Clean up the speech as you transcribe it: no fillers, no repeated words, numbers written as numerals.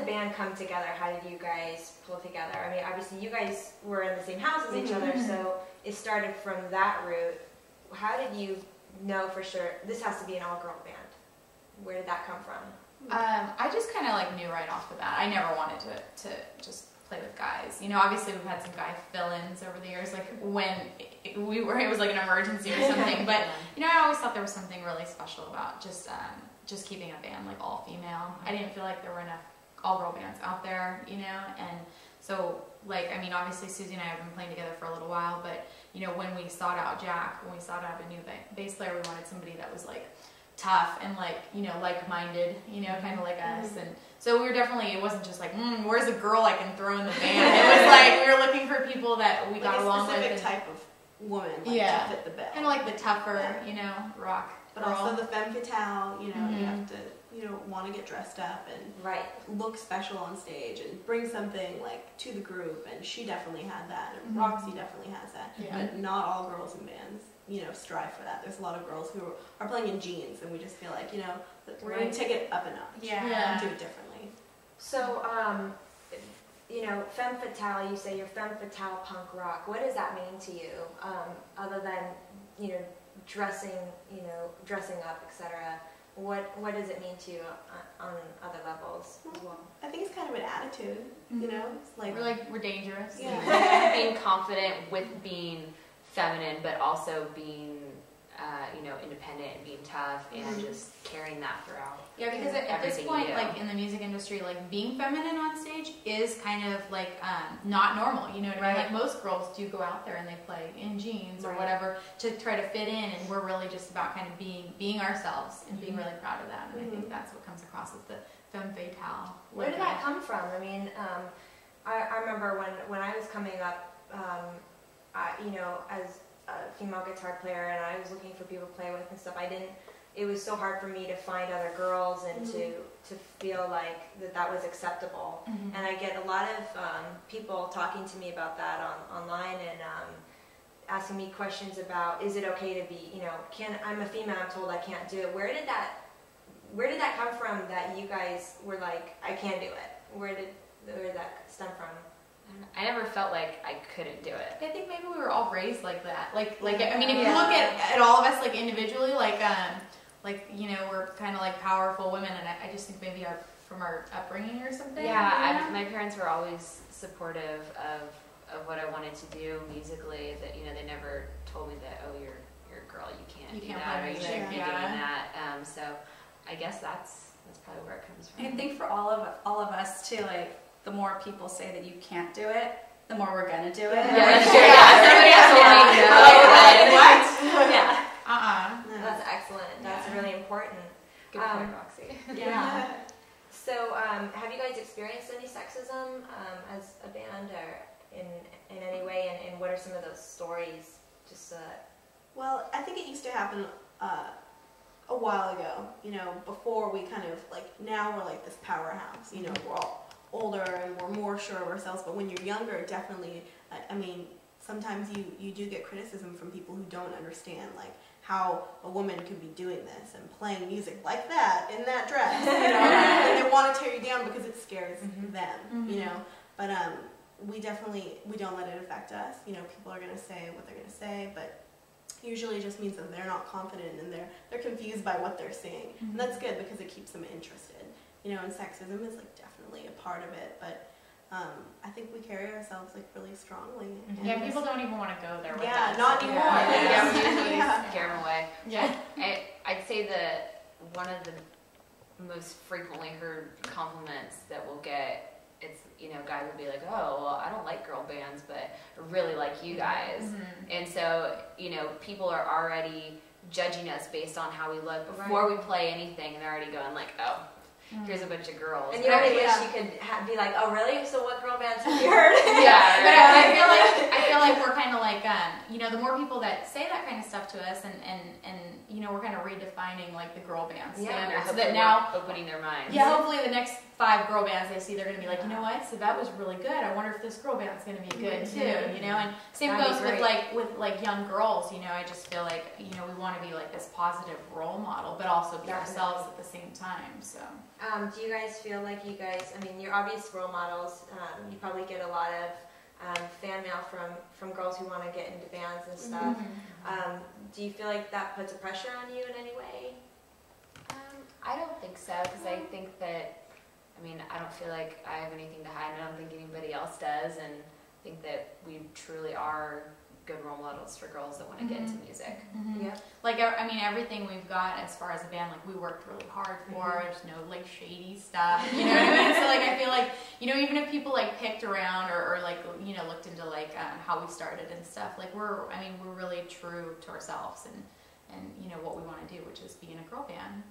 the band come together? How did you guys pull together? I mean, obviously you guys were in the same house as each other, so it started from that route. How did you know for sure this has to be an all-girl band? Where did that come from? I just kind of like knew right off the bat. I never wanted to just play with guys. You know, obviously we've had some guy fill-ins over the years, like when it was like an emergency or something. But you know, I always thought there was something really special about just keeping a band like all female. I didn't feel like there were enough all-girl bands out there, you know, and so like, I mean, obviously Susie and I have been playing together for a little while, but you know, when we sought out when we sought out a new bass player, we wanted somebody that was like tough and like, you know, like-minded, you know, kind of like us. And so we were definitely, it wasn't just like, where's a girl I can throw in the band? It was like, we were looking for people that we got along with. A specific type of woman, like, to fit the bill. Kind of like the tougher, you know, rock But girl. also the femme fatale, you know, you have to, you know, want to get dressed up and look special on stage and bring something like to the group, and she definitely had that, and Roxy definitely has that. But not all girls in bands, you know, strive for that. There's a lot of girls who are playing in jeans, and we just feel like, you know, we're going to take it up a notch and do it differently. So, you know, femme fatale, you say you're femme fatale punk rock. What does that mean to you, other than, you know, dressing up, etc.? What does it mean to you on other levels as well? I think it's kind of an attitude, you know? It's like we're dangerous. Yeah. Being confident with being feminine, but also being, you know, independent and being tough and just carrying that throughout. Yeah, because at this point, like in the music industry, like being feminine on stage is kind of like not normal. You know what I mean? Like most girls do go out there and they play in jeans or whatever to try to fit in, and we're really just about kind of being ourselves and being really proud of that. And I think that's what comes across with the femme fatale. Where did that come from? I mean, I remember when I was coming up, you know, as a female guitar player, and I was looking for people to play with and stuff. It was so hard for me to find other girls and to feel like that was acceptable. And I get a lot of people talking to me about that online and asking me questions about, is it okay to be, you know, I'm a female, I'm told I can't do it. Where did that come from that you guys were like, I can't do it? Where did that stem from? I never felt like I couldn't do it. I think maybe we were all raised like that. Like I mean, if you look at all of us like individually, like you know, we're kind of like powerful women, and I just think maybe from our upbringing or something. Yeah, my parents were always supportive of what I wanted to do musically. That, you know, they never told me that, oh, you're a girl, you can't do that, or you shouldn't be doing that. So I guess that's probably where it comes from. I think for all of us too, like, the more people say that you can't do it, the more we're gonna do it. Yeah, somebody has to let me know. What? Yeah. That's excellent. That's really important. Good point, Roxy. Yeah. So, have you guys experienced any sexism as a band, or in any way? And what are some of those stories? Just well, I think it used to happen a while ago. You know, before we kind of like, now we're like this powerhouse. You know, we're all older and we're more sure of ourselves, but when you're younger, definitely, I mean, sometimes you do get criticism from people who don't understand, like, how a woman could be doing this and playing music like that in that dress, you know, and they want to tear you down because it scares them, you know, but we don't let it affect us. You know, people are going to say what they're going to say, but usually it just means that they're not confident and they're confused by what they're seeing, and that's good because it keeps them interested. You know, and sexism is like definitely a part of it, but I think we carry ourselves like really strongly. Yeah, people don't even want to go there with us. Yeah, not anymore. Scare them away. Yeah. I'd say that one of the most frequently heard compliments that we'll get, it's, you know, guys will be like, oh, well, I don't like girl bands, but I really like you guys. And so, you know, people are already judging us based on how we look before we play anything. They're already going like, oh, here's a bunch of girls. And you only wish you could be like, oh, really? So what girl bands have you heard? Yeah, but I feel like we're kind of like, you know, the more people that say that kind of stuff to us, and you know, we're kind of redefining like the girl band standard, so that now opening their minds. Yeah, hopefully the next 5 girl bands they see, they're going to be like, you know what? So that was really good. I wonder if this girl band's going to be good too. You know, and same goes with like young girls. You know, I just feel like, you know, we want to be like this positive role model, but also be ourselves at the same time. So. Do you guys feel like you guys, I mean, you're obvious role models. You probably get a lot of fan mail from girls who want to get into bands and stuff. Do you feel like that puts a pressure on you in any way? I don't think so, because I think that, I mean, I don't feel like I have anything to hide. I don't think anybody else does, and I think that we truly are good role models for girls that want to get into music. Yeah. Like, I mean, everything we've got as far as a band, like, we worked really hard for. There's no, like, shady stuff, you know what I mean? So, like, I feel like, you know, even if people, like, picked around or like, you know, looked into, like, how we started and stuff, like, we're really true to ourselves and you know, what we want to do, which is be in a girl band.